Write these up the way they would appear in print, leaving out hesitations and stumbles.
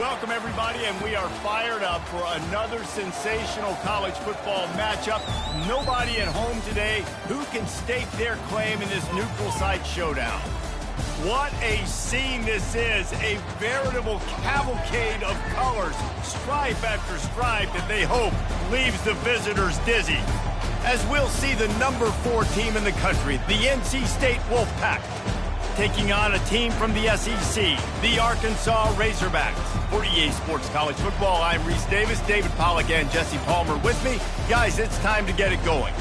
Welcome, everybody, and we are fired up for another sensational college football matchup. Nobody at home today who can stake their claim in this neutral site showdown. What a scene this is, a veritable cavalcade of colors, stripe after stripe that they hope leaves the visitors dizzy. As we'll see the number 4 team in the country, the NC State Wolfpack, taking on a team from the SEC, the Arkansas Razorbacks. For EA Sports College Football, I'm Reese Davis, David Pollack, and Jesse Palmer with me. Guys, it's time to get it going.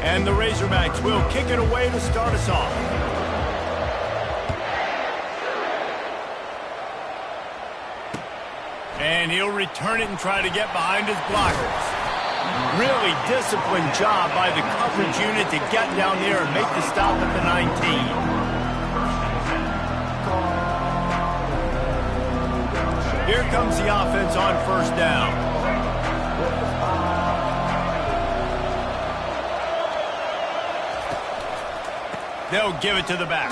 And the Razorbacks will kick it away to start us off. And he'll return it and try to get behind his blockers. Really disciplined job by the coverage unit to get down there and make the stop at the 19. Here comes the offense on first down. They'll give it to the back.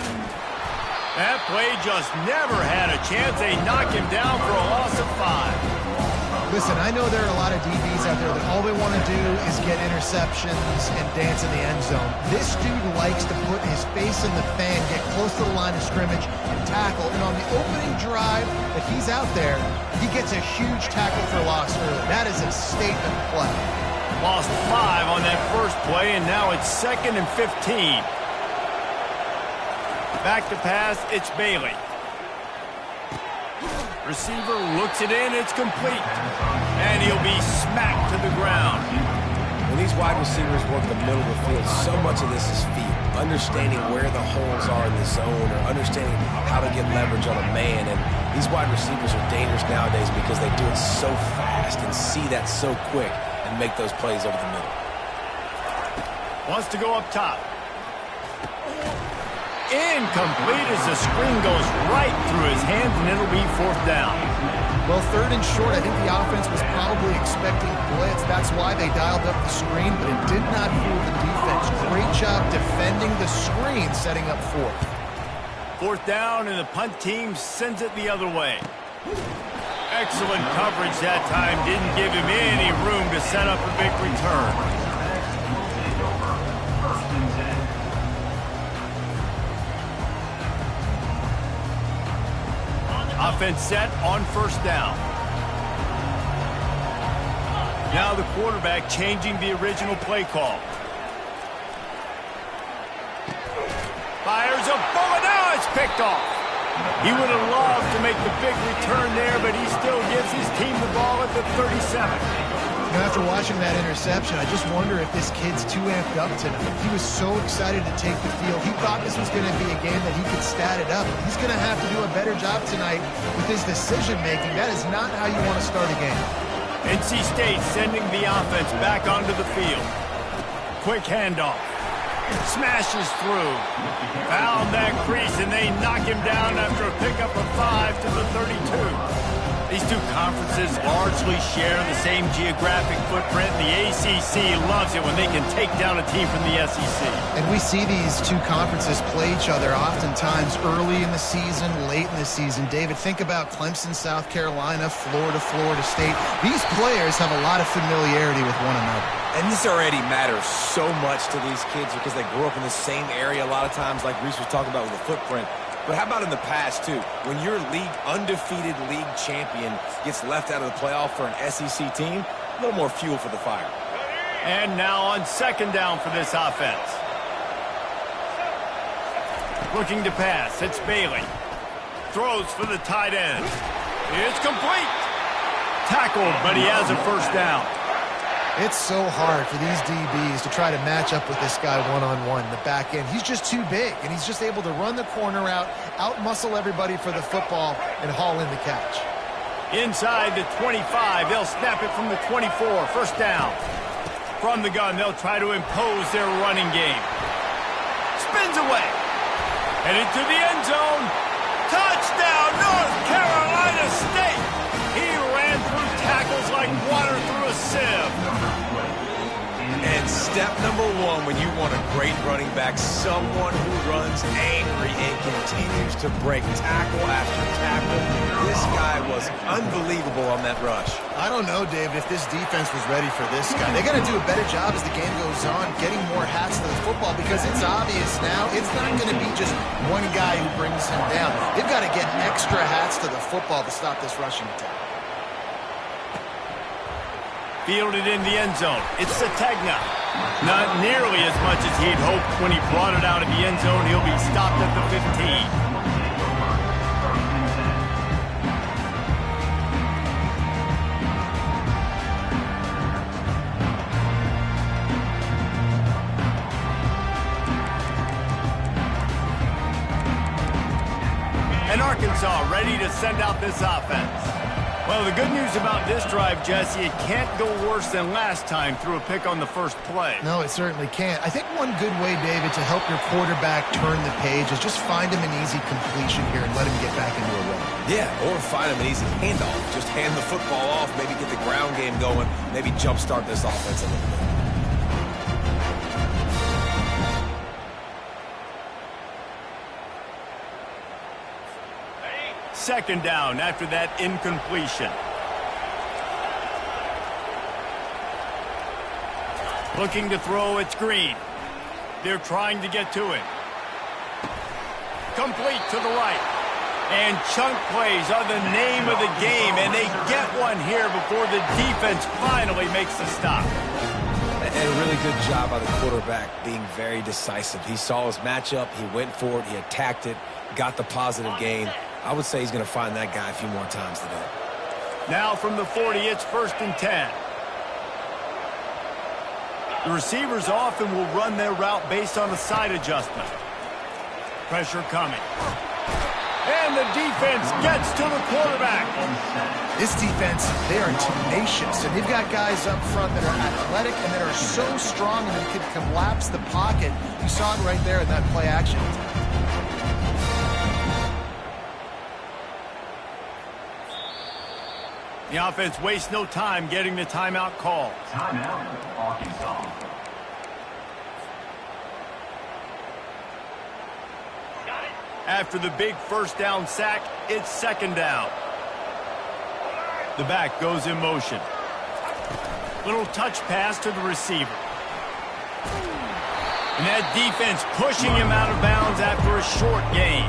That play just never had a chance. They knock him down for a loss of 5. Listen, I know there are a lot of DBs out there that all they want to do is get interceptions and dance in the end zone. This dude likes to put his face in the fan, get close to the line of scrimmage, and tackle. And on the opening drive that he's out there, he gets a huge tackle for loss early. That is a statement play. Lost 5 on that first play, and now it's 2nd and 15. Back to pass, it's Bailey. Receiver looks it in, it's complete. And he'll be smacked to the ground. When these wide receivers work the middle of the field, so much of this is feel. Understanding where the holes are in the zone or understanding how to get leverage on a man. And these wide receivers are dangerous nowadays because they do it so fast and see that so quick and make those plays over the middle. Wants to go up top. Incomplete as the screen goes right through his hands, and it'll be 4th down. Well, 3rd and short, I think the offense was probably expecting blitz. That's why they dialed up the screen, but it did not fool the defense. Great job defending the screen, setting up 4th. 4th down, and the punt team sends it the other way. Excellent coverage that time. Didn't give him any room to set up a big return. Offense set on first down. Now the quarterback changing the original play call. Fires a bullet. Now it's picked off. He would have loved to make the big return there, but he still gives his team the ball at the 37. You know, after watching that interception, I just wonder if this kid's too amped up tonight. He was so excited to take the field. He thought this was going to be a game that he could stat it up. He's going to have to do a better job tonight with his decision-making. That is not how you want to start a game. NC State sending the offense back onto the field. Quick handoff. Smashes through. Found that crease, and they knock him down after a pickup of 5 to the 32. These two conferences largely share the same geographic footprint. The ACC loves it when they can take down a team from the SEC. And we see these two conferences play each other oftentimes early in the season, late in the season. David, think about Clemson, South Carolina, Florida, Florida State. These players have a lot of familiarity with one another. And this already matters so much to these kids because they grew up in the same area a lot of times, like Reese was talking about with the footprint. But how about in the past, too? When your undefeated league champion gets left out of the playoff for an SEC team, a little more fuel for the fire. And now on 2nd down for this offense. Looking to pass, it's Bailey. Throws for the tight end. It's complete. Tackled, but he has a 1st down. It's so hard for these DBs to try to match up with this guy one-on-one in the back end. He's just too big, and he's just able to run the corner out-muscle everybody for the football, and haul in the catch. Inside the 25, they'll snap it from the 24, 1st down. From the gun, they'll try to impose their running game. Spins away. Headed to the end zone. Touchdown, North Carolina State! He ran through tackles like water through a sieve. And step number one when you want a great running back, someone who runs angry and continues to break tackle after tackle. This guy was unbelievable on that rush. I don't know, David, if this defense was ready for this guy. They got to do a better job as the game goes on, getting more hats to the football, because it's obvious now it's not going to be just one guy who brings him down. They've got to get extra hats to the football to stop this rushing attack. Fielded in the end zone. It's Sategna. Not nearly as much as he'd hoped when he brought it out of the end zone. He'll be stopped at the 15. And Arkansas ready to send out this offense. Well, the good news about this drive, Jesse, it can't go worse than last time through a pick on the first play. No, it certainly can't. I think one good way, David, to help your quarterback turn the page is just find him an easy completion here and let him get back into a run. Yeah, or find him an easy handoff. Just hand the football off, maybe get the ground game going, maybe jumpstart this offense a little bit. Second down after that incompletion. Looking to throw, it's Green. They're trying to get to it. Complete to the right. And chunk plays are the name of the game, and they get one here before the defense finally makes the stop. And a really good job by the quarterback being very decisive. He saw his matchup, he went for it, he attacked it, got the positive gain. I would say he's going to find that guy a few more times today. Now from the 40, it's 1st and 10. The receivers often will run their route based on a side adjustment. Pressure coming. And the defense gets to the quarterback. This defense, they are tenacious, and they've got guys up front that are athletic and that are so strong and can collapse the pocket. You saw it right there in that play action. The offense wastes no time getting the timeout called. Timeout, Arkansas. After the big first down sack, it's second down. The back goes in motion. Little touch pass to the receiver. And that defense pushing him out of bounds after a short gain.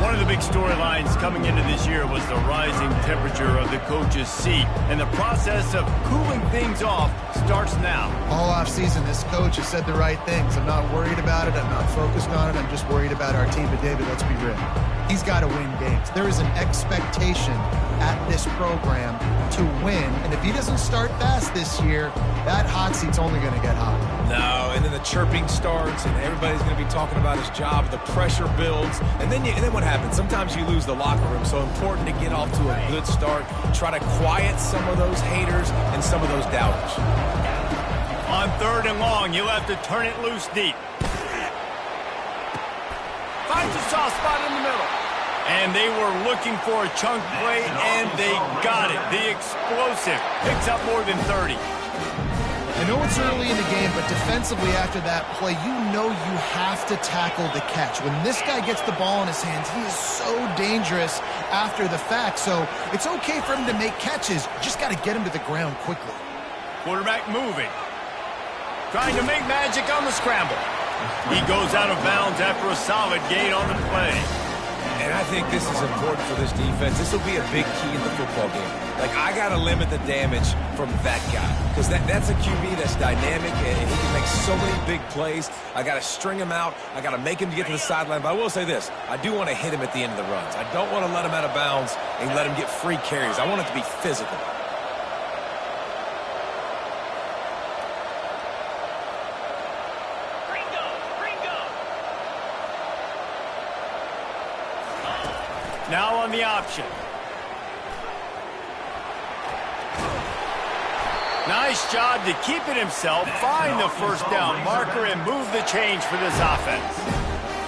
One of the big storylines coming into this year was the rising temperature of the coach's seat, and the process of cooling things off starts now. All offseason, this coach has said the right things. I'm not worried about it. I'm not focused on it. I'm just worried about our team. But, David, let's be real. He's got to win games. There is an expectation at this program to win, and if he doesn't start fast this year, that hot seat's only going to get hot. No, and then the chirping starts, and everybody's going to be talking about his job. The pressure builds, and then what happens? Sometimes you lose the locker room, so important to get off to a good start. Try to quiet some of those haters and some of those doubters. On 3rd and long, you'll have to turn it loose deep. Finds a soft spot in the middle. And they were looking for a chunk play, and they got it. The explosive picks up more than 30. I know it's early in the game, but defensively after that play, you know you have to tackle the catch. When this guy gets the ball in his hands, he is so dangerous after the fact. So it's okay for him to make catches. You just got to get him to the ground quickly. Quarterback moving. Trying to make magic on the scramble. He goes out of bounds after a solid gain on the play. And I think this is important for this defense. This will be a big key in the football game. Like, I got to limit the damage from that guy. Because that's a QB that's dynamic, and he can make so many big plays. I got to string him out. I got to make him get to the sideline. But I will say this. I do want to hit him at the end of the runs. I don't want to let him out of bounds and let him get free carries. I want it to be physical. Now on the option. Nice job to keep it himself, find the first down marker, and move the change for this offense.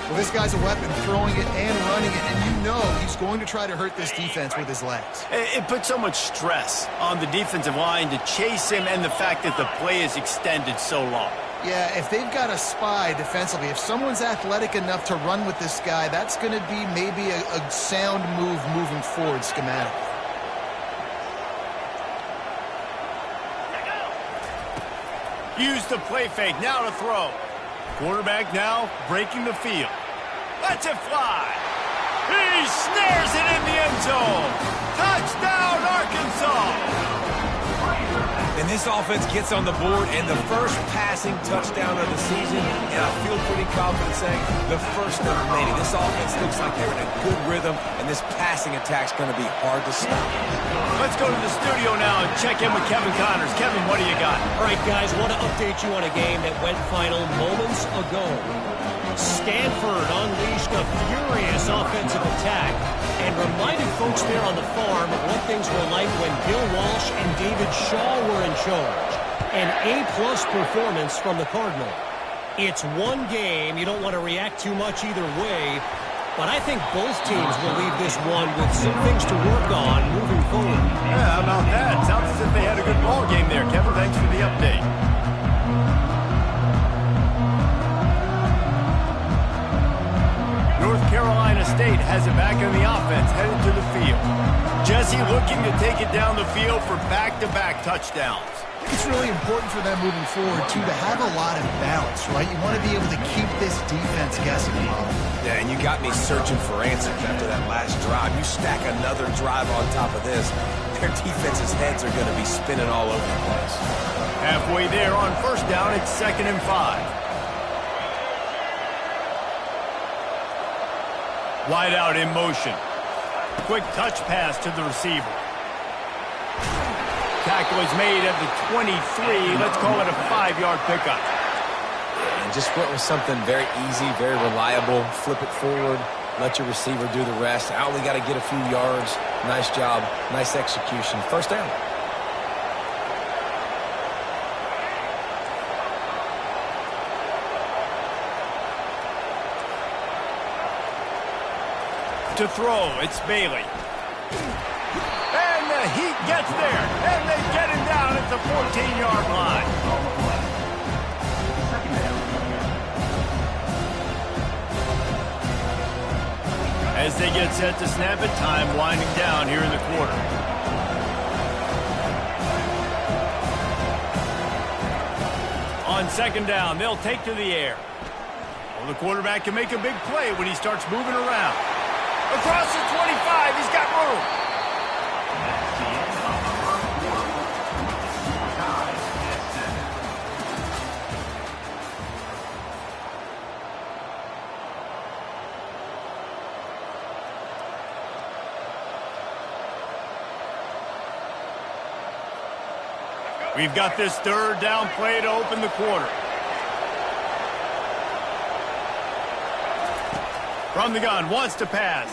Well, this guy's a weapon, throwing it and running it, and you know he's going to try to hurt this defense with his legs. It puts so much stress on the defensive line to chase him, and the fact that the play is extended so long. Yeah, if they've got a spy defensively, if someone's athletic enough to run with this guy, that's going to be maybe a sound move moving forward schematically. Use the play fake, now to throw. Quarterback now breaking the field. Lets it fly. He snares it in the end zone. Touchdown, Arkansas. And this offense gets on the board, and the first passing touchdown of the season, and I feel pretty confident saying the first of many. This offense looks like they're in a good rhythm, and this passing attack's going to be hard to stop. Let's go to the studio now and check in with Kevin Connors. Kevin, what do you got? All right, guys, want to update you on a game that went final moments ago. Stanford unleashed a furious offensive attack and reminded folks there on the farm of what things were like when Bill Walsh and David Shaw were in charge. An A-plus performance from the Cardinal. It's one game. You don't want to react too much either way, but I think both teams will leave this one with some things to work on moving forward. Yeah, how about that? Sounds as if they had a good ball game there. Kevin, thanks for the update. North Carolina State has it back in the offense, headed to the field. Jesse looking to take it down the field for back-to-back touchdowns. It's really important for them moving forward, too, to have a lot of balance, right? You want to be able to keep this defense guessing. Yeah, and you got me searching for answers after that last drive. You stack another drive on top of this, their defense's heads are going to be spinning all over the place. Halfway there on first down, it's 2nd and 5. Wide out in motion. Quick touch pass to the receiver. Tackle is made at the 23. Let's call it a 5-yard pickup. And just went with something very easy, very reliable. Flip it forward. Let your receiver do the rest. I only got to get a few yards. Nice job. Nice execution. First down. To throw, it's Bailey. And the Heat gets there, and they get him down at the 14-yard line. As they get set to snap it, time winding down here in the quarter. On 2nd down, they'll take to the air. Well, the quarterback can make a big play when he starts moving around. Across the 25, he's got room. We've got this 3rd down play to open the quarter. From the gun, wants to pass.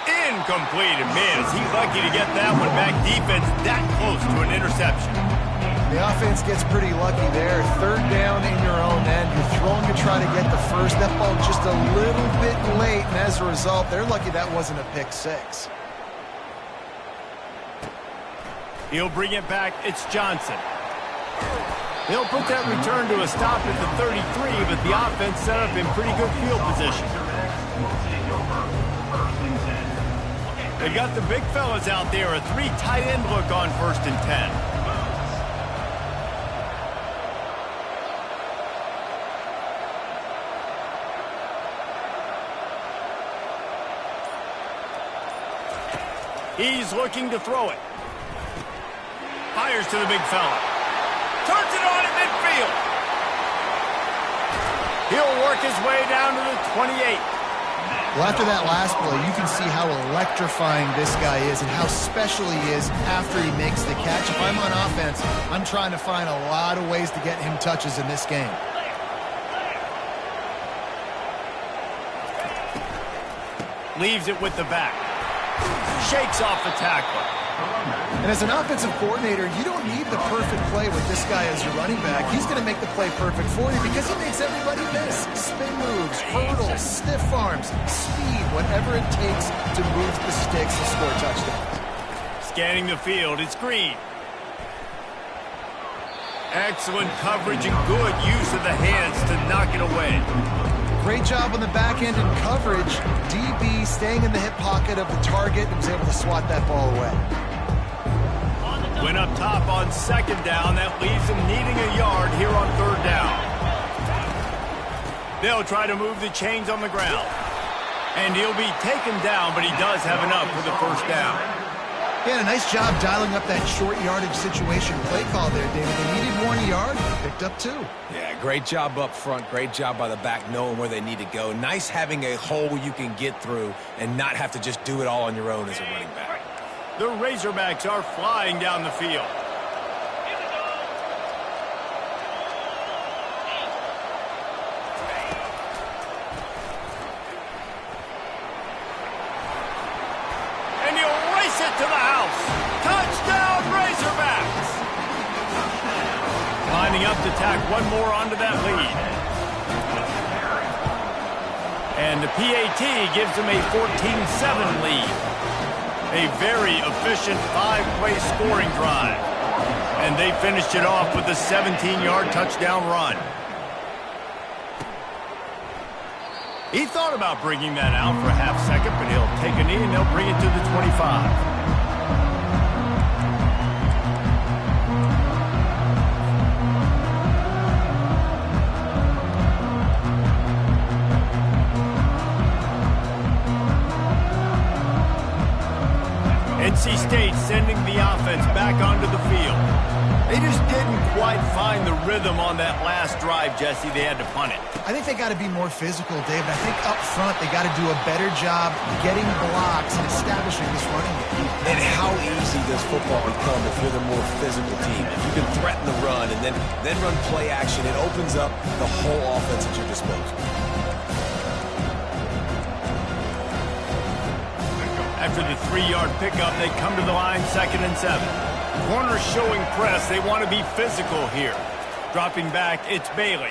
Incomplete, and man, is he lucky to get that one back. Defense that close to an interception. The offense gets pretty lucky there. 3rd down in your own end. You're throwing to try to get the first. That ball just a little bit late, and as a result, they're lucky that wasn't a pick 6. He'll bring it back. It's Johnson. He'll put that return to a stop at the 33, but the offense set up in pretty good field position. They've got the big fellas out there. A 3 tight end look on 1st and 10. He's looking to throw it. Fires to the big fella. Turns it on at midfield. He'll work his way down to the 28. Well, after that last play, you can see how electrifying this guy is and how special he is after he makes the catch. If I'm on offense, I'm trying to find a lot of ways to get him touches in this game. Leaves it with the back. Shakes off the tackler. And as an offensive coordinator, you don't need the perfect play with this guy as your running back. He's going to make the play perfect for you because he makes everybody miss. Spin moves, hurdles, stiff arms, speed, whatever it takes to move the sticks and score touchdowns. Scanning the field, it's Green. Excellent coverage and good use of the hands to knock it away. Great job on the back end and coverage. DB staying in the hip pocket of the target and was able to swat that ball away. Went up top on second down. That leaves him needing a yard here on third down. They'll try to move the chains on the ground. And he'll be taken down, but he does have enough for the first down. Yeah, a nice job dialing up that short yardage situation play call there, David. They needed 1 yard, picked up 2. Yeah, great job up front. Great job by the back knowing where they need to go. Nice having a hole you can get through and not have to just do it all on your own as a running back. The Razorbacks are flying down the field. And he'll race it to the house. Touchdown, Razorbacks! Lining up to tack one more onto that lead. And the PAT gives them a 14-7 lead. A very efficient 5-play scoring drive. And they finished it off with a 17-yard touchdown run. He thought about bringing that out for a half second, but he'll take a knee and they'll bring it to the 25. NC State sending the offense back onto the field. They just didn't quite find the rhythm on that last drive, Jesse. They had to punt it. I think they got to be more physical, David. I think up front they got to do a better job getting blocks and establishing this running game. And how easy does football become if you're the more physical team? If you can threaten the run and then run play action, it opens up the whole offense at your disposal. After the 3-yard pickup, they come to the line 2nd and 7. Corners showing press. They want to be physical here. Dropping back, it's Bailey.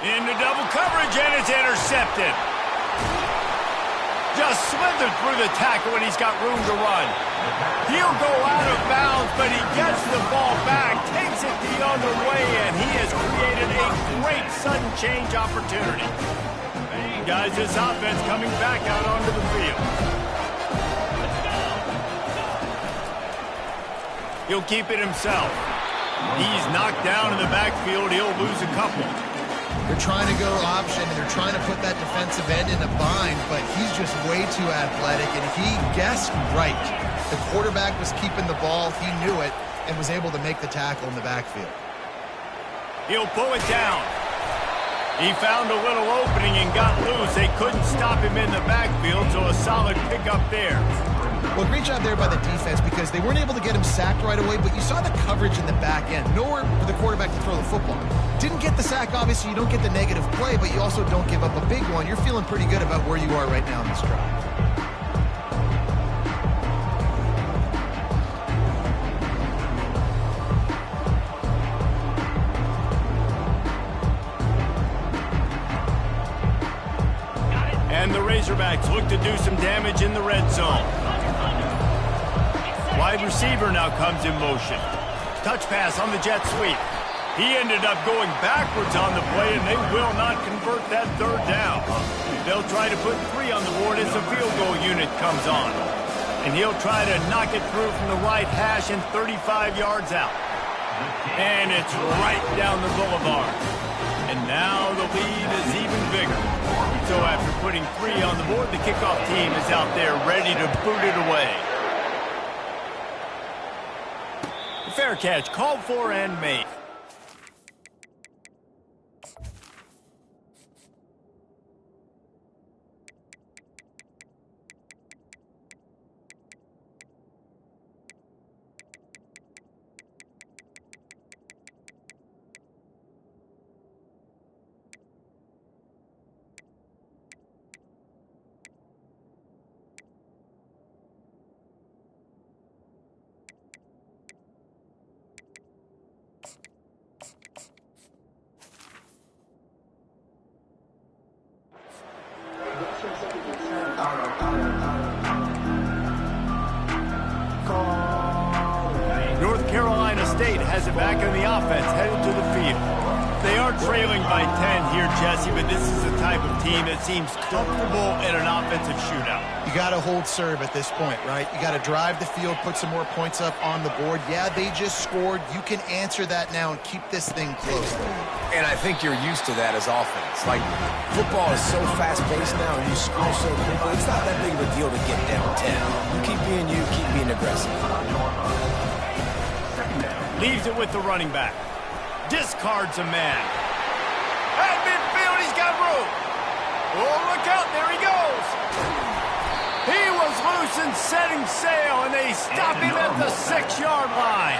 Into double coverage, and it's intercepted. Just slithered through the tackle, and he's got room to run. He'll go out of bounds, but he gets the ball back, takes it the other way, and he has created a great sudden change opportunity. Guys, this offense coming back out onto the field. He'll keep it himself. He's knocked down in the backfield. He'll lose a couple. They're trying to go option, and they're trying to put that defensive end in a bind, but he's just way too athletic, and he guessed right. The quarterback was keeping the ball. He knew it and was able to make the tackle in the backfield. He'll pull it down. He found a little opening and got loose. They couldn't stop him in the backfield, so a solid pickup there. Well, great job there by the defense because they weren't able to get him sacked right away, but you saw the coverage in the back end. Nowhere for the quarterback to throw the football. Didn't get the sack, obviously. You don't get the negative play, but you also don't give up a big one. You're feeling pretty good about where you are right now in this drive. And the Razorbacks look to do some damage in the red zone. Wide receiver now comes in motion. Touch pass on the jet sweep. He ended up going backwards on the play, and they will not convert that third down. They'll try to put 3 on the board as the field goal unit comes on. And he'll try to knock it through from the right hash and 35 yards out. And it's right down the boulevard. And now the lead is even bigger. So after putting 3 on the board, the kickoff team is out there ready to boot it away. Fair catch, called for and made. has it back in the offense, headed to the field. They are trailing by 10 here, Jesse, but this is the type of team that seems comfortable in an offensive shootout. You got to hold serve at this point, right? You got to drive the field, put some more points up on the board. Yeah, they just scored. You can answer that now and keep this thing close. And I think you're used to that as offense. Like, football is so fast-paced now, and you score so quickly, it's not that big of a deal to get down 10. You keep being aggressive. Leaves it with the running back. Discards a man. At midfield, he's got room. Oh, look out, there he goes. He was loose and setting sail, and they stop him at the 6-yard line.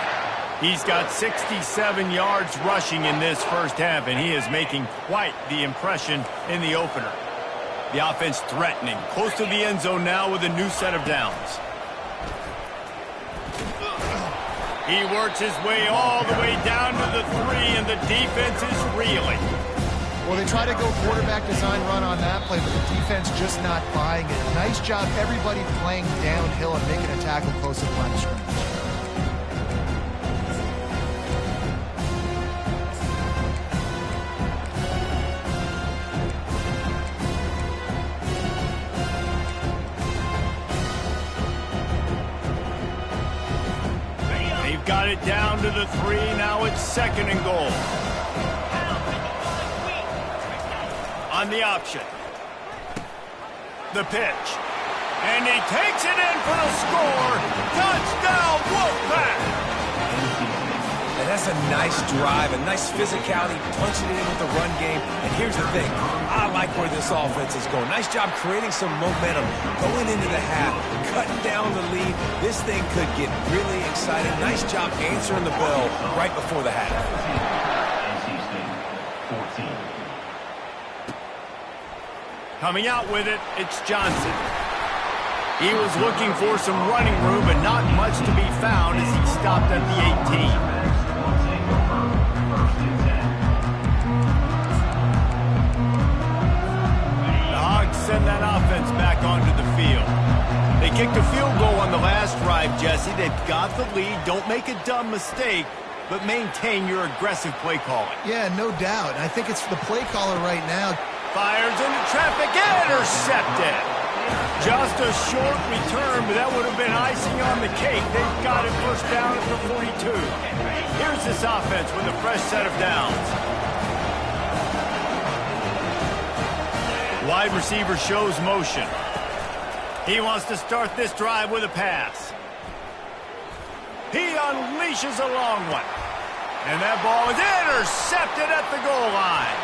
He's got 67 yards rushing in this first half, and he is making quite the impression in the opener. The offense threatening, close to the end zone now with a new set of downs. He works his way all the way down to the 3, and the defense is reeling. Well, they try to go quarterback design run on that play, but the defense just not buying it. Nice job, everybody playing downhill and making a tackle close to the line of scrimmage. Got it down to the 3. Now it's 2nd and goal. On the option. The pitch. And he takes it in for the score. Touchdown, Wolfpack! And that's a nice drive, a nice physicality, punching it in with the run game. And here's the thing. I like where this offense is going. Nice job creating some momentum, going into the half, cutting down the lead. This thing could get really exciting. Nice job answering the bell right before the half. Coming out with it, it's Johnson. He was looking for some running room, but not much to be found as he stopped at the 18. Send that offense back onto the field. They kicked a field goal on the last drive, Jesse. They've got the lead. Don't make a dumb mistake, but maintain your aggressive play calling. Yeah, no doubt. I think it's the play caller right now. Fires into traffic, intercepted. Just a short return, but that would have been icing on the cake. They've got it first down at the 42. Here's this offense with a fresh set of downs. Wide receiver shows motion. He wants to start this drive with a pass. He unleashes a long one. And that ball is intercepted at the goal line.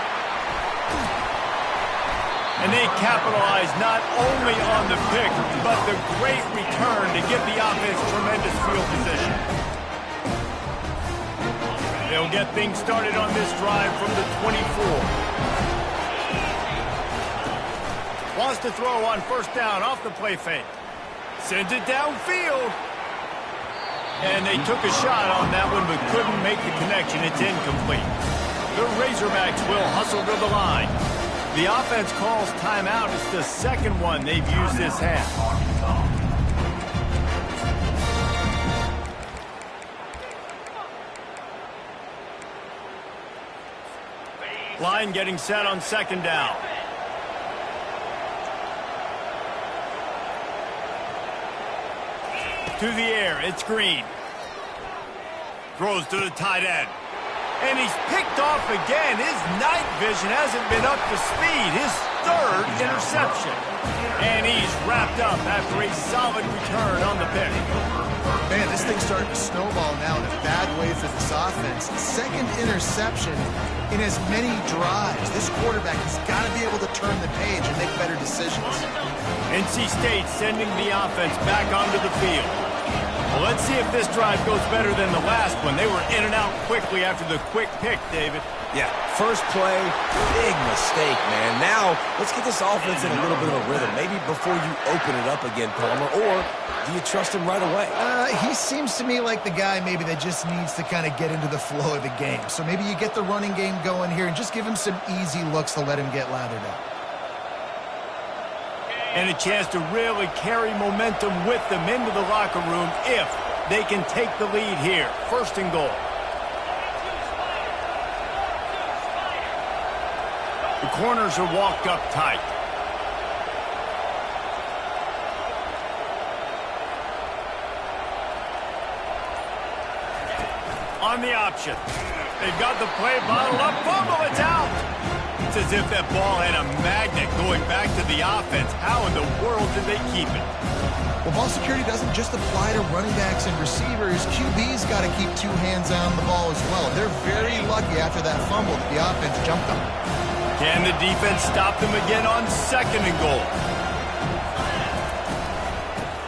And they capitalize not only on the pick, but the great return to give the offense tremendous field position. They'll get things started on this drive from the 24. Wants to throw on first down off the play fake. Sends it downfield. And they took a shot on that one, but couldn't make the connection. It's incomplete. The Razorbacks will hustle to the line. The offense calls timeout. It's the second one they've used this half. Line getting set on 2nd down. To the air, it's Green. Throws to the tight end. And he's picked off again. His night vision hasn't been up to speed. His 3rd interception. And he's wrapped up after a solid return on the pick. Man, this thing's starting to snowball now in a bad way for this offense. 2nd interception in as many drives. This quarterback has got to be able to turn the page and make better decisions. NC State sending the offense back onto the field. Well, let's see if this drive goes better than the last one. They were in and out quickly after the quick pick, David. Yeah, first play, big mistake, man. Now, let's get this offense in a little bit of a rhythm. Maybe before you open it up again, Palmer, or do you trust him right away? He seems to me like the guy maybe that just needs to kind of get into the flow of the game. So maybe you get the running game going here and just give him some easy looks to let him get lathered up. And a chance to really carry momentum with them into the locker room if they can take the lead here. 1st and goal. The corners are walked up tight. On the option. They've got the play bottled up. Fumble, it's out. It's as if that ball had a magnet going back to the offense. How in the world did they keep it? Well, ball security doesn't just apply to running backs and receivers. QB's got to keep two hands on the ball as well. They're very lucky after that fumble that the offense jumped them. Can the defense stop them again on 2nd and goal?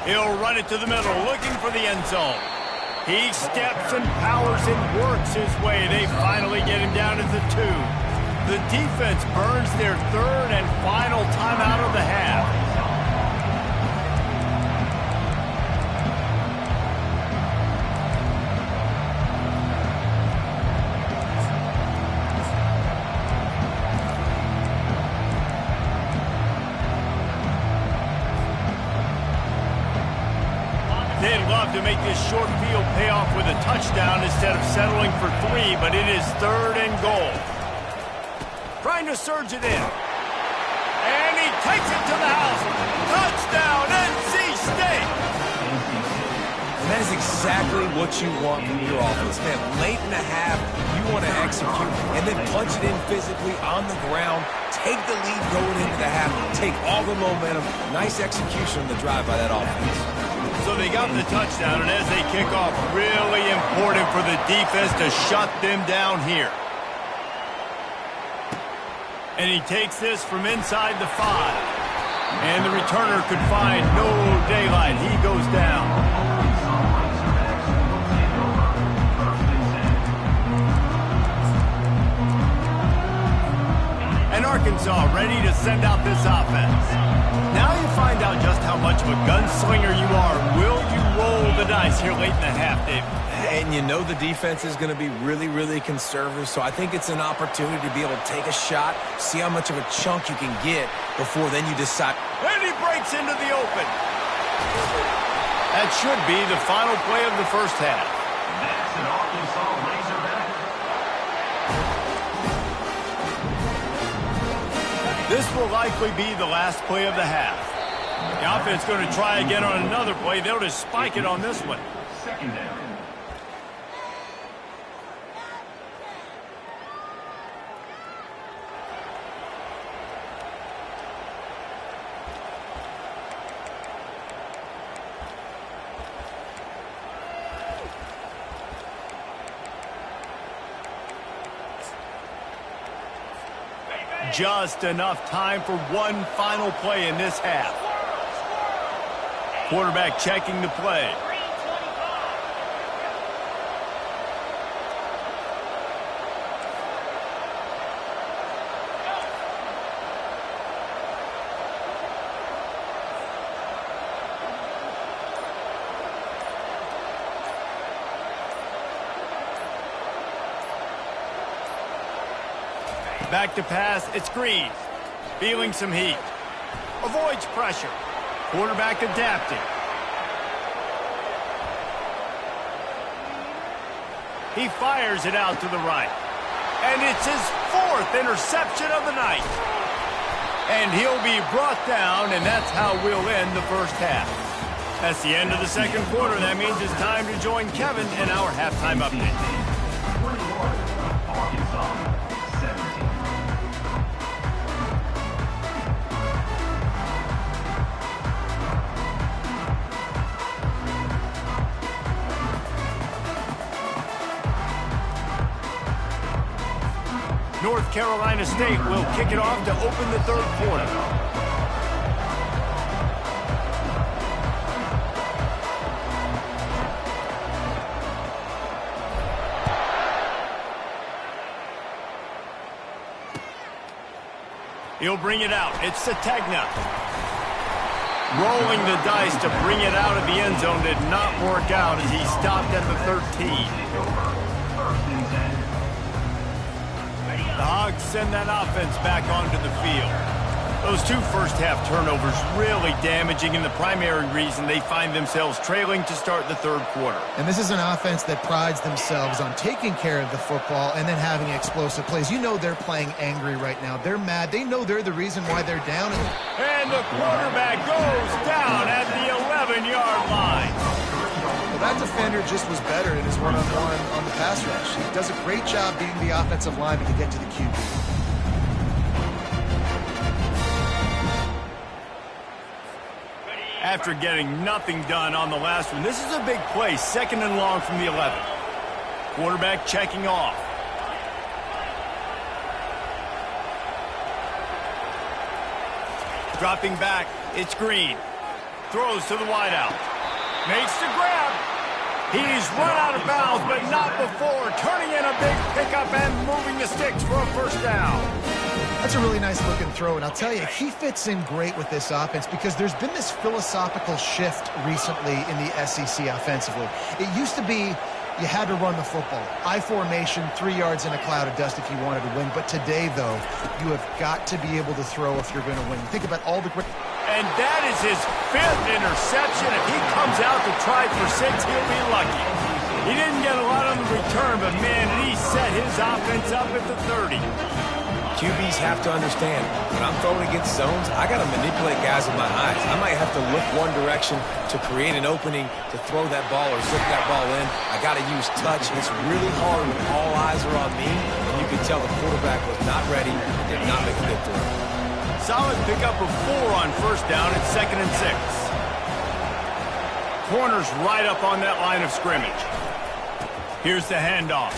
He'll run it to the middle, looking for the end zone. He steps and powers and works his way. They finally get him down at the 2. The defense burns their 3rd and final timeout of the half. They'd love to make this short field pay off with a touchdown instead of settling for 3, but it is 3rd and goal. Trying to surge it in. And he takes it to the house. Touchdown, NC State! And that is exactly what you want from your offense, man. Late in the half, you want to execute and then punch it in physically on the ground. Take the lead going into the half. Take all the momentum. Nice execution on the drive by that offense. So they got the touchdown, and as they kick off, really important for the defense to shut them down here. And he takes this from inside the 5. And the returner could find no daylight. He goes down. And Arkansas ready to send out this offense. Now you find out just how much of a gunslinger you are. Will you roll the dice here late in the half, Dave? And you know the defense is going to be really, really conservative, so I think it's an opportunity to be able to take a shot, see how much of a chunk you can get before then you decide. And he breaks into the open. That should be the final play of the first half. That's an Arkansas Razorback. This will likely be the last play of the half. The offense going to try again on another play. They'll just spike it on this one. 2nd down. Just enough time for one final play in this half. Quarterback checking the play. Back to pass, it's Green. Feeling some heat. Avoids pressure. Quarterback adapting. He fires it out to the right. And it's his 4th interception of the night. And he'll be brought down, and that's how we'll end the first half. That's the end of the second quarter. That means it's time to join Kevin in our halftime update. 21, Arkansas. North Carolina State will kick it off to open the third quarter. He'll bring it out. It's Sategna. Rolling the dice to bring it out of the end zone did not work out as he stopped at the 13. The Hogs send that offense back onto the field. Those two first-half turnovers really damaging, and the primary reason they find themselves trailing to start the third quarter. And this is an offense that prides themselves on taking care of the football and then having explosive plays. You know they're playing angry right now. They're mad. They know they're the reason why they're down. And the quarterback goes down at the 11-yard line. Well, that defender just was better in his one-on-one on the pass rush. He does a great job being the offensive lineman to get to the QB. After getting nothing done on the last one, this is a big play, 2nd and long from the 11. Quarterback checking off. Dropping back, it's Green. Throws to the wideout. Makes the grab. He's run out of bounds, but not before turning in a big pickup and moving the sticks for a first down. That's a really nice looking throw, and I'll tell you, he fits in great with this offense because there's been this philosophical shift recently in the SEC offensively. It used to be you had to run the football. I formation, 3 yards in a cloud of dust if you wanted to win. But today, though, you have got to be able to throw if you're going to win. Think about all the great... And that is his 5th interception. If he comes out to try for 6, he'll be lucky. He didn't get a lot on the return, but, man, he set his offense up at the 30. QBs have to understand, when I'm throwing against zones, I got to manipulate guys with my eyes. I might have to look one direction to create an opening to throw that ball or zip that ball in. I got to use touch. It's really hard when all eyes are on me, and you can tell the quarterback was not ready and did not make a good throw. Solid pickup of 4 on first down at 2nd and 6. Corners right up on that line of scrimmage. Here's the handoff.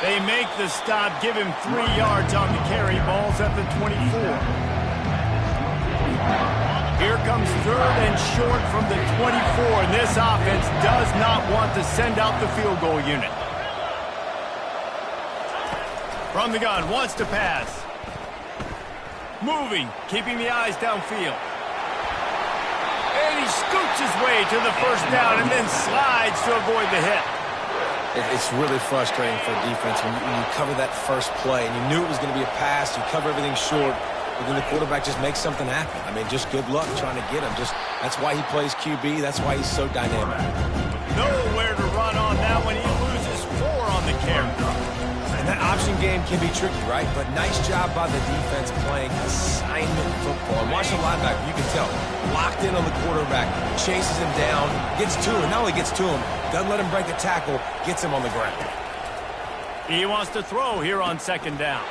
They make the stop, give him 3 yards on the carry. Ball's at the 24. Here comes 3rd and short from the 24, and this offense does not want to send out the field goal unit. From the gun, wants to pass. Moving, keeping the eyes downfield. And he scoots his way to the first down and then slides to avoid the hit. It's really frustrating for a defense when you cover that first play and you knew it was going to be a pass, you cover everything short, but then the quarterback just makes something happen. I mean, just good luck trying to get him. That's why he plays QB. That's why he's so dynamic. Nowhere to run on that one. He loses 4 on the carry. And that option game can be tricky, right? But nice job by the defense playing assignment football. And watch the linebacker, you can tell. Locked in on the quarterback, chases him down, gets to him. Not only gets to him, doesn't let him break the tackle, gets him on the ground. He wants to throw here on 2nd down.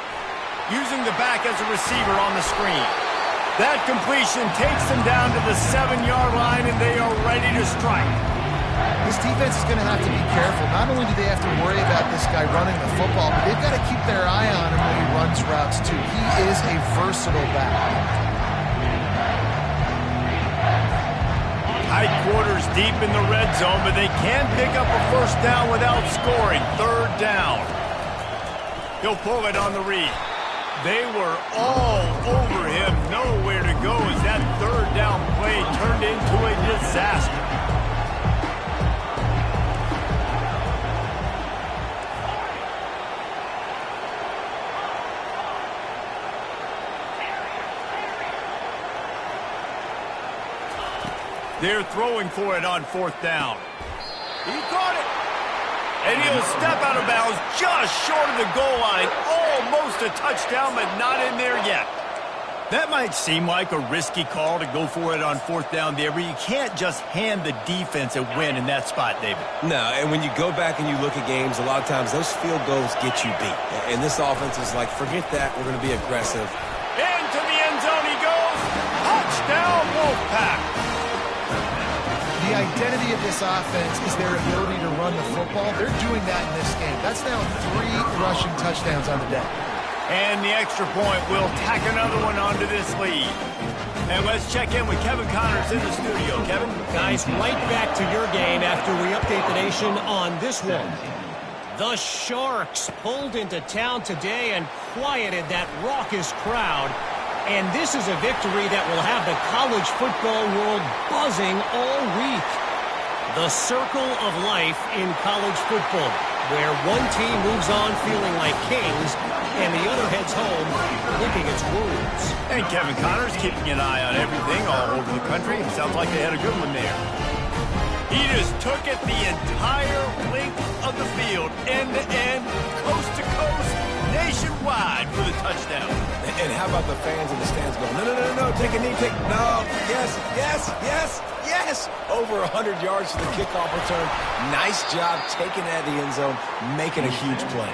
Using the back as a receiver on the screen. That completion takes them down to the 7-yard line, and they are ready to strike. This defense is going to have to be careful. Not only do they have to worry about this guy running the football, but they've got to keep their eye on him when he runs routes, too. He is a versatile back. Tight quarters deep in the red zone, but they can pick up a first down without scoring. 3rd down. He'll pull it on the read. They were all over him. Nowhere to go as that 3rd down play turned into a disaster. They're throwing for it on 4th down. He caught it. And he'll step out of bounds just short of the goal line. Almost a touchdown, but not in there yet. That might seem like a risky call to go for it on 4th down there, but you can't just hand the defense a win in that spot, David. No, and when you go back and you look at games, a lot of times those field goals get you beat. And this offense is like, forget that, we're going to be aggressive. Into the end zone he goes. Touchdown, Wolfpack. The identity of this offense is their ability to run the football. They're doing that in this game. That's now 3 rushing touchdowns on the day. And the extra point will tack another one onto this lead. And let's check in with Kevin Connors in the studio. Kevin? Guys, right back to your game after we update the nation on this one. The Sharks pulled into town today and quieted that raucous crowd. And this is a victory that will have the college football world buzzing all week. The circle of life in college football. where one team moves on feeling like kings and the other heads home licking its wounds. And Kevin Connor's keeping an eye on everything all over the country. Sounds like they had a good one there. He just took it the entire length of the field, end to end, coast to coast, nationwide for the touchdown. And how about the fans in the stands going, no, take a knee, no, yes. Over 100 yards to the kickoff return. Nice job taking it out of the end zone, making a huge play.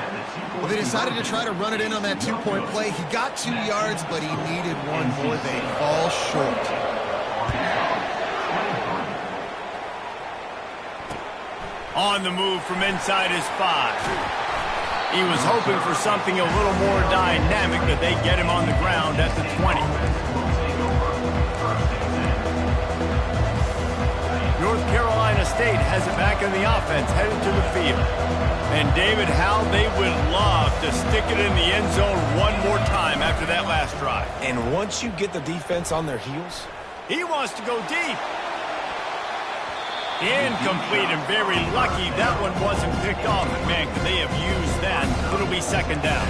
Well, they decided to try to run it in on that two-point play. He got 2 yards, but he needed one more. They fall short. On the move from inside his 5. He was hoping for something a little more dynamic, but they get him on the ground at the 20. North Carolina State has it back in the offense, headed to the field. And David, how they would love to stick it in the end zone one more time after that last drive. And once you get the defense on their heels, he wants to go deep. Incomplete, and very lucky that one wasn't picked off. And man, could they have used that? It'll be second down.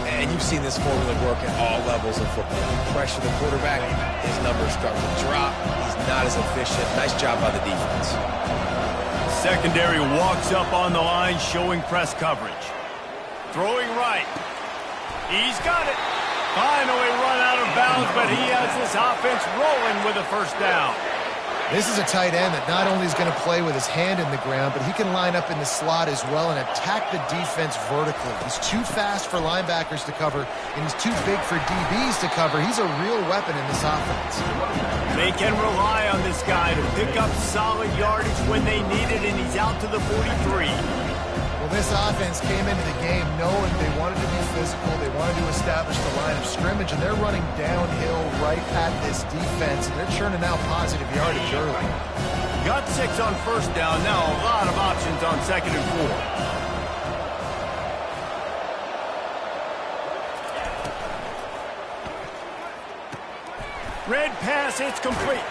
And you've seen this formula work at all levels of football. Pressure the quarterback, his numbers start to drop. He's not as efficient. Nice job by the defense. Secondary walks up on the line, showing press coverage. Throwing right. He's got it. Finally run out of bounds, but he has this offense rolling with a first down. This is a tight end that not only is going to play with his hand in the ground, but he can line up in the slot as well and attack the defense vertically. He's too fast for linebackers to cover, and he's too big for DBs to cover. He's a real weapon in this offense. They can rely on this guy to pick up solid yardage when they need it, and he's out to the 43. Well, this offense came into the game knowing they wanted to be physical, they wanted to establish the line of scrimmage, and they're running downhill right at this defense, and they're churning out positive yardage early. Got 6 on first down, now a lot of options on second and 4. Red pass, it's complete.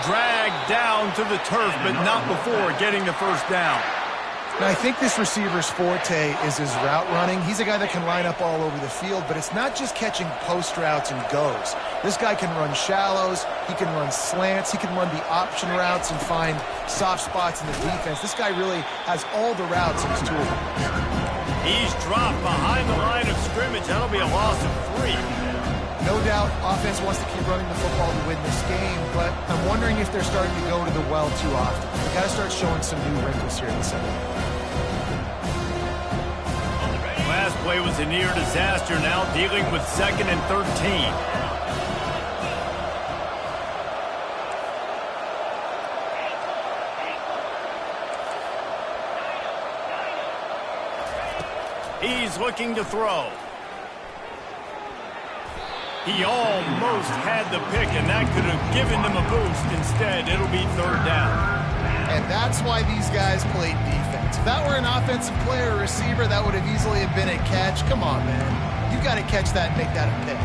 Dragged down to the turf, but not before getting the first down. Now, I think this receiver's forte is his route running. He's a guy that can line up all over the field, but it's not just catching post routes and goes. This guy can run shallows, he can run slants, he can run the option routes and find soft spots in the defense. This guy really has all the routes in his toolbox. He's dropped behind the line of scrimmage. That'll be a loss of 3. No doubt, offense wants to keep running the football to win this game, but I'm wondering if they're starting to go to the well too often. They've got to start showing some new wrinkles here in the second half. Last play was a near disaster, now dealing with 2nd and 13. He's looking to throw. He almost had the pick, and that could have given them a boost. Instead, it'll be 3rd down. And that's why these guys played defense. If that were an offensive player or receiver, that would have easily have been a catch. Come on, man. You've got to catch that and make that a pick.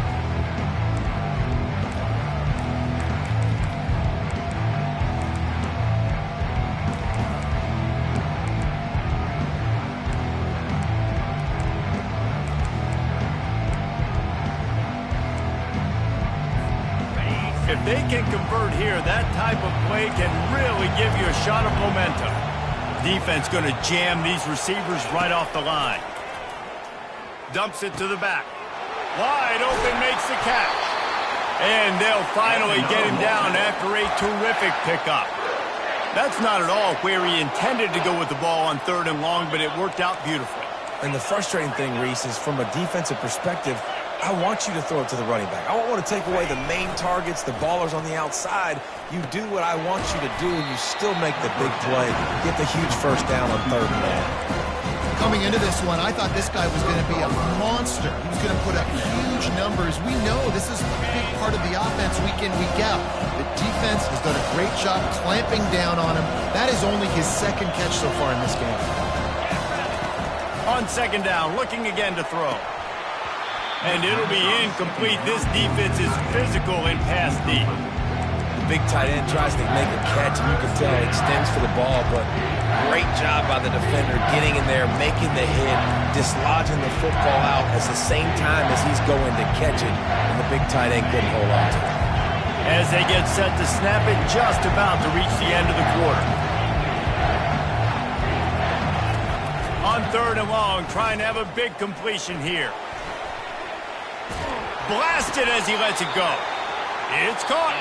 If they can convert here, that type of play can really give you a shot of momentum. Defense going to jam these receivers right off the line. Dumps it to the back. Wide open, makes the catch. And they'll finally get him down after a terrific pickup. That's not at all where he intended to go with the ball on 3rd and long, but it worked out beautifully. and the frustrating thing, Reese, is from a defensive perspective, I want you to throw it to the running back. I don't want to take away the main targets, the ballers on the outside. You do what I want you to do, and you still make the big play. Get the huge first down on 3rd and long. Coming into this one, I thought this guy was going to be a monster. He was going to put up huge numbers. We know this is a big part of the offense week in, week out. The defense has done a great job clamping down on him. That is only his 2nd catch so far in this game. On 2nd down, looking again to throw. And it'll be incomplete. This defense is physical and pass deep. The big tight end tries to make a catch, and you can tell he extends for the ball, but great job by the defender getting in there, making the hit, dislodging the football out at the same time as he's going to catch it, and the big tight end couldn't hold on to it. As they get set to snap it, just about to reach the end of the quarter. On 3rd and long, trying to have a big completion here. Blasted as he lets it go. It's caught.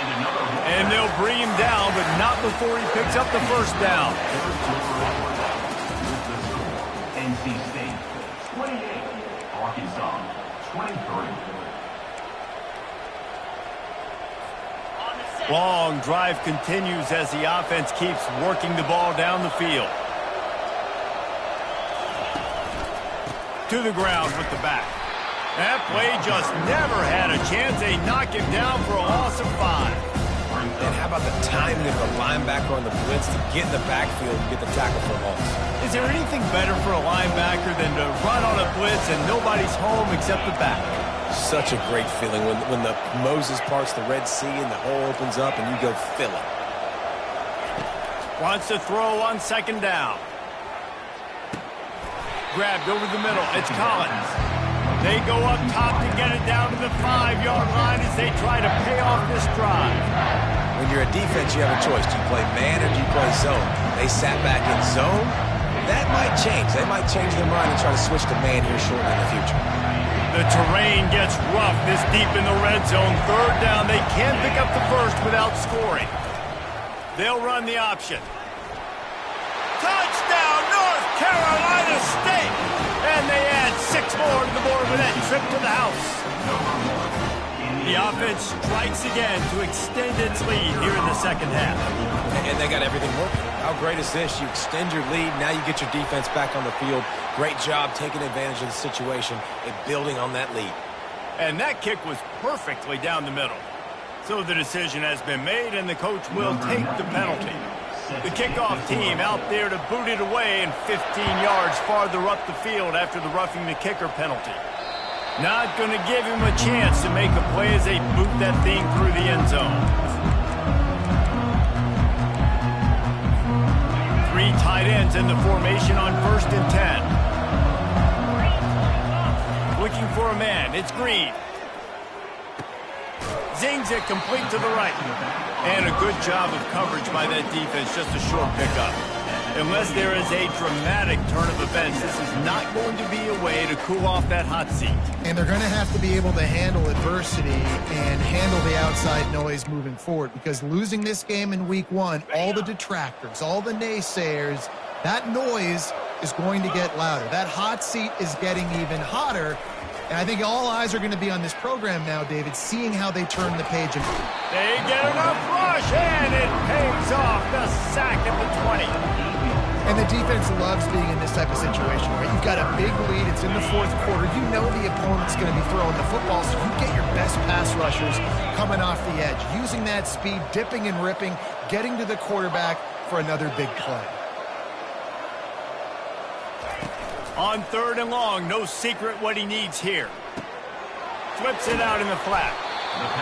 And they'll bring him down, but not before he picks up the first down. NC State 28, Arkansas 23. Long drive continues as the offense keeps working the ball down the field. To the ground with the back. That play just never had a chance. They knock him down for a loss of 5. And how about the timing of the linebacker on the blitz to get in the backfield and get the tackle for a loss? Is there anything better for a linebacker than to run on a blitz and nobody's home except the back? Such a great feeling when the Moses parts the Red Sea and the hole opens up and you go fill it. Wants to throw on 2nd down. Grabbed over the middle. It's Collins. They go up top to get it down to the 5-yard line as they try to pay off this drive. When you're a defense, you have a choice. Do you play man or do you play zone? They sat back in zone. That might change. They might change their mind and try to switch to man here shortly in the future. The terrain gets rough this deep in the red zone. 3rd down. They can't pick up the first without scoring. They'll run the option. Touchdown, North Carolina State! And they add 6 more to the board with that trip to the house. The offense strikes again to extend its lead here in the 2nd half. And they got everything working. How great is this? You extend your lead, now you get your defense back on the field. Great job taking advantage of the situation and building on that lead. And that kick was perfectly down the middle. So the decision has been made, and the coach will take the penalty. The kickoff team out there to boot it away and 15 yards farther up the field after the roughing the kicker penalty. Not going to give him a chance to make a play as they boot that thing through the end zone. 3 tight ends in the formation on 1st and 10. Looking for a man. It's Green. Zings it complete to the right. And a good job of coverage by that defense, just a short pickup. Unless there is a dramatic turn of events, this is not going to be a way to cool off that hot seat. And they're going to have to be able to handle adversity and handle the outside noise moving forward, because losing this game in week 1, all the detractors, all the naysayers, that noise is going to get louder. That hot seat is getting even hotter. And I think all eyes are going to be on this program now, David, seeing how they turn the page. They get enough rush, and it pays off. The sack at the 20. And the defense loves being in this type of situation, right? You've got a big lead. It's in the 4th quarter. You know the opponent's going to be throwing the football, so you get your best pass rushers coming off the edge, using that speed, dipping and ripping, getting to the quarterback for another big play. On 3rd and long, no secret what he needs here. Flips it out in the flat.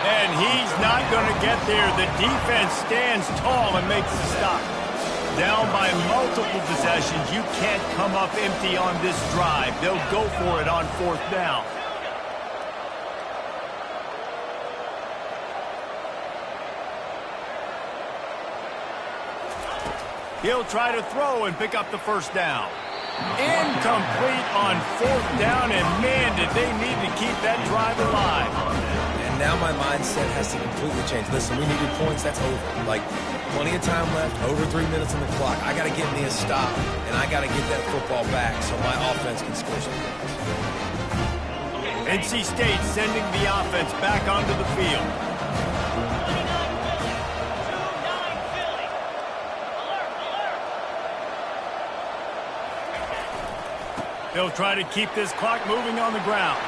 And he's not going to get there. The defense stands tall and makes the stop. Down by multiple possessions. You can't come up empty on this drive. They'll go for it on 4th down. He'll try to throw and pick up the first down. Incomplete on 4th down, and man, did they need to keep that drive alive. And now my mindset has to completely change. Listen, we needed points, that's over. Like, plenty of time left, over 3 minutes on the clock. I got to get me a stop, and I got to get that football back so my offense can score some points. NC State sending the offense back onto the field. They'll try to keep this clock moving on the ground.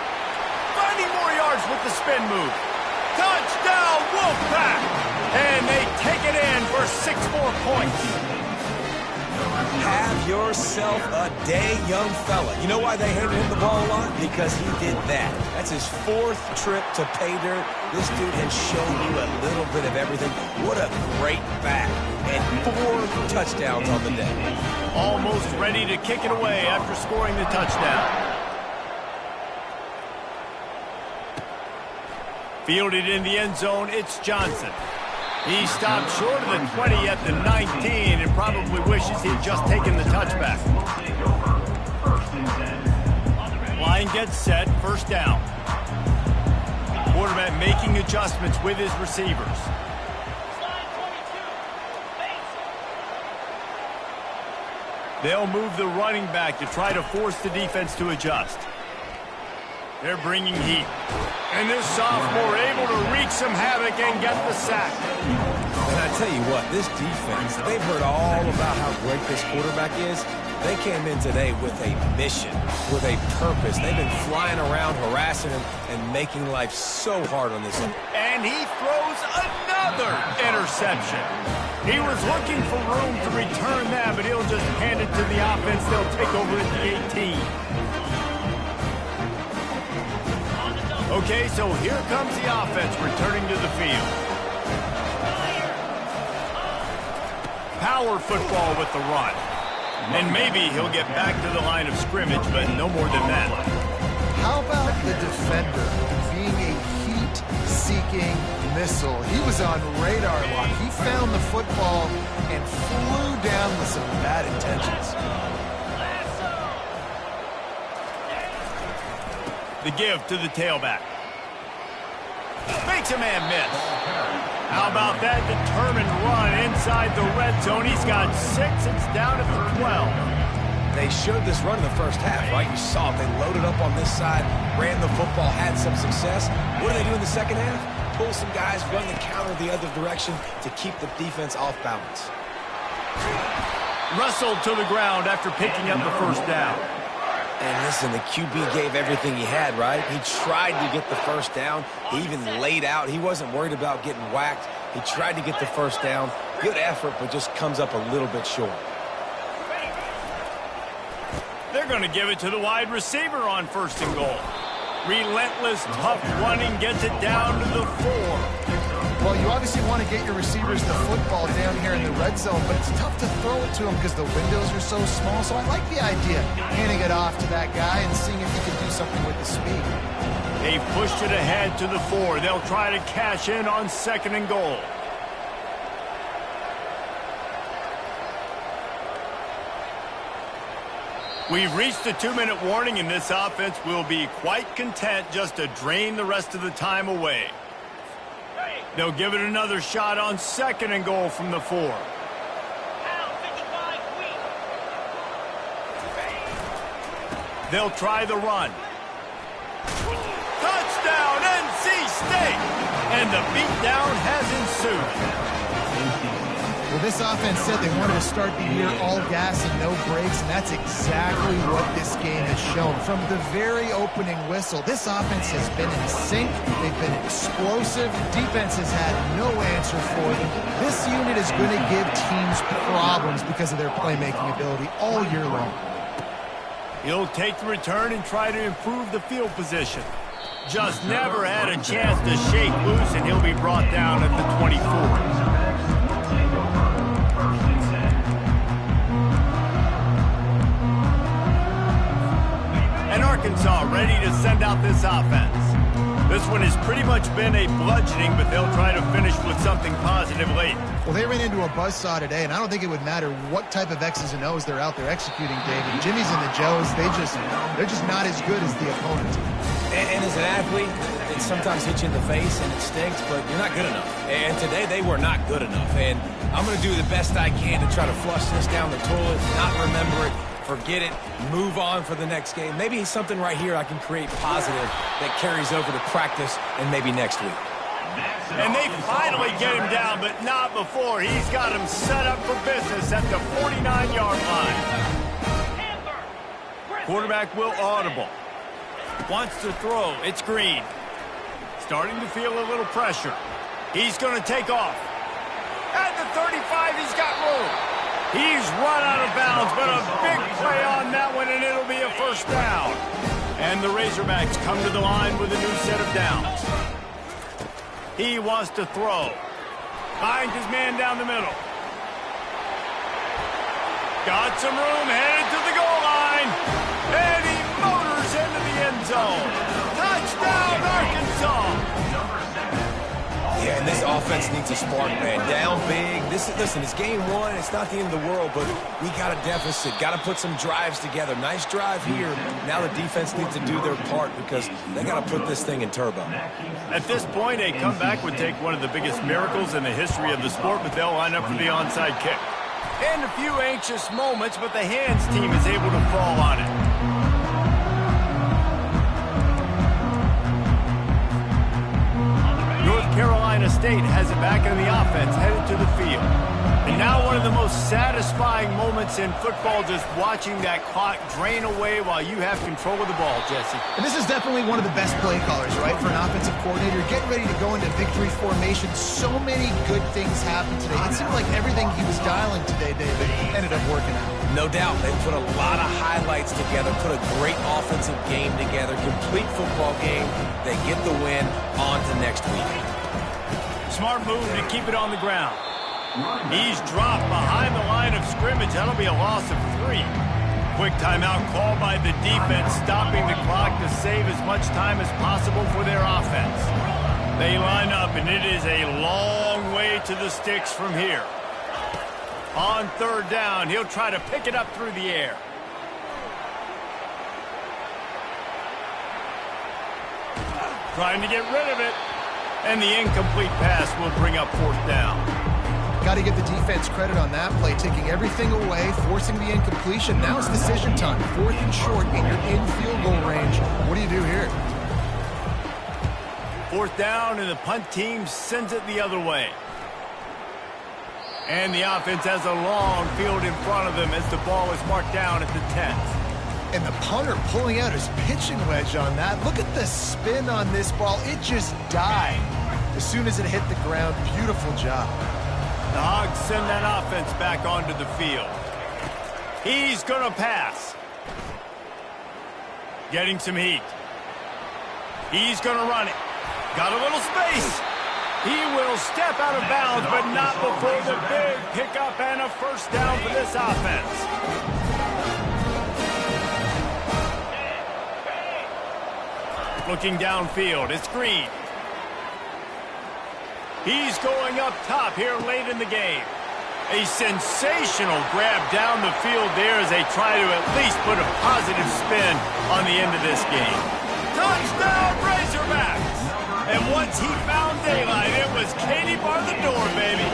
Finding more yards with the spin move. Touchdown, Wolfpack! And they take it in for 6 more points. Have yourself a day, young fella. You know why they handed him the ball a lot? Because he did that. That's his 4th trip to pay dirt. This dude has shown you a little bit of everything. What a great back. And 4 touchdowns on the day. Almost ready to kick it away after scoring the touchdown. Fielded in the end zone, it's Johnson. He stopped short of the 20 at the 19 and probably wishes he'd just taken the touchback. Line gets set, first down. Quarterback making adjustments with his receivers. They'll move the running back to try to force the defense to adjust. They're bringing heat. And this sophomore able to wreak some havoc and get the sack. And I tell you what, this defense, they've heard all about how great this quarterback is. They came in today with a mission, with a purpose. They've been flying around, harassing him, and making life so hard on this. And he throws another interception. He was looking for room to return that, but he'll just hand it to the offense. They'll take over at the 18. Okay, so here comes the offense returning to the field. Power football with the run. And maybe he'll get back to the line of scrimmage, but no more than that. How about the defender being a heat-seeking missile? He was on radar lock. He found the football and flew down with some bad intentions. The give to the tailback. Makes a man miss. How about that determined run inside the red zone? He's got 6. It's down at the 12. They showed this run in the first half, right? You saw it. They loaded up on this side, ran the football, had some success. What do they do in the second half? Pull some guys, run the counter the other direction to keep the defense off balance. Wrestled to the ground after picking up the first down. And listen, the QB gave everything he had, right? He tried to get the first down. He even laid out. He wasn't worried about getting whacked. He tried to get the first down. Good effort, but just comes up a little bit short. They're going to give it to the wide receiver on 1st and goal. Relentless, tough running gets it down to the 4. Well, you obviously want to get your receivers the football down here in the red zone, but it's tough to throw it to them because the windows are so small. So I like the idea, handing it off to that guy and seeing if he can do something with the speed. They've pushed it ahead to the 4. They'll try to cash in on 2nd and goal. We've reached the 2-minute warning, and this offense will be quite content just to drain the rest of the time away. They'll give it another shot on 2nd and goal from the 4. They'll try the run. Touchdown, NC State! And the beatdown has ensued. Well, this offense said they wanted to start the year all gas and no brakes, and that's exactly what this game has shown. From the very opening whistle, this offense has been in sync. They've been explosive. Defense has had no answer for them. This unit is going to give teams problems because of their playmaking ability all year long. He'll take the return and try to improve the field position. Just never had a chance to shake loose, and he'll be brought down at the 24. And Arkansas ready to send out this offense. This one has pretty much been a bludgeoning, but they'll try to finish with something positive late. Well, they ran into a buzzsaw today, and I don't think it would matter what type of X's and O's they're out there executing, David. Jimmy's and the Joes, they're just not as good as the opponent. And as an athlete, it sometimes hits you in the face and it stinks, but you're not good enough. And today they were not good enough. And I'm going to do the best I can to try to flush this down the toilet, not remember it, forget it, move on for the next game. Maybe something right here I can create positive that carries over to practice and maybe next week. And they finally get him down, but not before. He's got him set up for business at the 49-yard line. Quarterback will audible. Wants to throw. It's Green. Starting to feel a little pressure. He's going to take off. At the 35, he's got room. He's run out of bounds, but a big play on that one, and it'll be a first down. And the Razorbacks come to the line with a new set of downs. He wants to throw. Finds his man down the middle. Got some room, headed to the goal line. And he motors into the end zone. Touchdown, Arkansas. Yeah, and this offense needs a spark, man. Down big. Listen, it's game one. It's not the end of the world, but we got a deficit. Got to put some drives together. Nice drive here. Now the defense needs to do their part because they got to put this thing in turbo. At this point, a comeback would take one of the biggest miracles in the history of the sport, but they'll line up for the onside kick. And a few anxious moments, but the hands team is able to fall on it. North Carolina State has it back in the offense, headed to the field. And now one of the most satisfying moments in football, just watching that clock drain away while you have control of the ball, Jesse. And this is definitely one of the best play callers, right, for an offensive coordinator. Getting ready to go into victory formation. So many good things happened today. It seemed like everything he was dialing today, David, ended up working out. No doubt. They put a lot of highlights together, put a great offensive game together, complete football game. They get the win. On to next week. Smart move to keep it on the ground. He's dropped behind the line of scrimmage. That'll be a loss of 3. Quick timeout called by the defense, stopping the clock to save as much time as possible for their offense. They line up, and it is a long way to the sticks from here. On third down, he'll try to pick it up through the air. Trying to get rid of it. And the incomplete pass will bring up fourth down. Got to give the defense credit on that play, taking everything away, forcing the incompletion. Now it's decision time. 4th and short, and you're in field goal range. What do you do here? 4th down, and the punt team sends it the other way. And the offense has a long field in front of them as the ball is marked down at the 10th. And the punter pulling out his pitching wedge on that. Look at the spin on this ball. It just died as soon as it hit the ground. Beautiful job. The Hogs send that offense back onto the field. He's going to pass. Getting some heat. He's going to run it. Got a little space. He will step out of bounds, but not before the big pickup and a first down for this offense. Looking downfield, it's Green. He's going up top here late in the game. A sensational grab down the field there as they try to at least put a positive spin on the end of this game. Touchdown, Razorbacks! And once he found daylight, it was Katie bar the door, baby.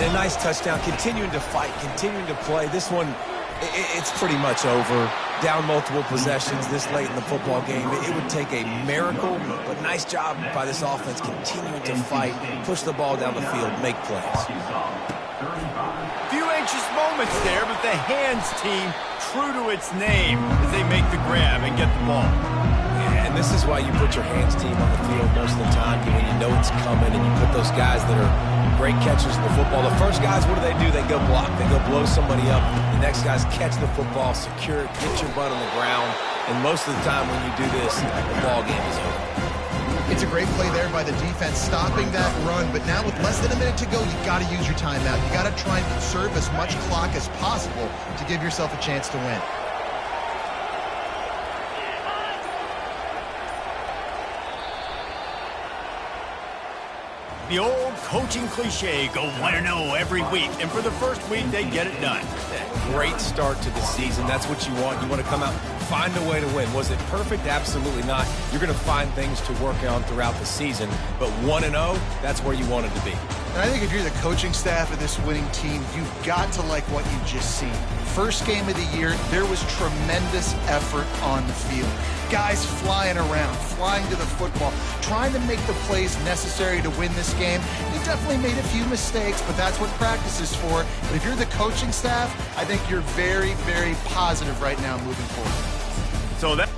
And a nice touchdown, continuing to fight, continuing to play. This one, it's pretty much over. Down multiple possessions this late in the football game. It would take a miracle, but nice job by this offense continuing to fight, push the ball down the field, make plays. Few anxious moments there, but the hands team true to its name as they make the grab and get the ball. And this is why you put your hands team on the field most of the time, when you know it's coming, and you put those guys that are great catchers in the football. The first guys, what do? They go block. They go blow somebody up. The next guys catch the football, secure it, get your butt on the ground. And most of the time when you do this, the ball game is over. It's a great play there by the defense, stopping that run. But now with less than a minute to go, you got to use your timeout. You got to try and conserve as much clock as possible to give yourself a chance to win. The old coaching cliche, go 1-0 every week. And for the first week, they get it done. Great start to the season. That's what you want. You want to come out, find a way to win. Was it perfect? Absolutely not. You're going to find things to work on throughout the season. But 1-0, that's where you want it to be. And I think if you're the coaching staff of this winning team, you've got to like what you've just seen. First game of the year, there was tremendous effort on the field. Guys flying around, flying to the football, trying to make the plays necessary to win this game. They definitely made a few mistakes, but that's what practice is for. But if you're the coaching staff, I think you're very, very positive right now moving forward. So that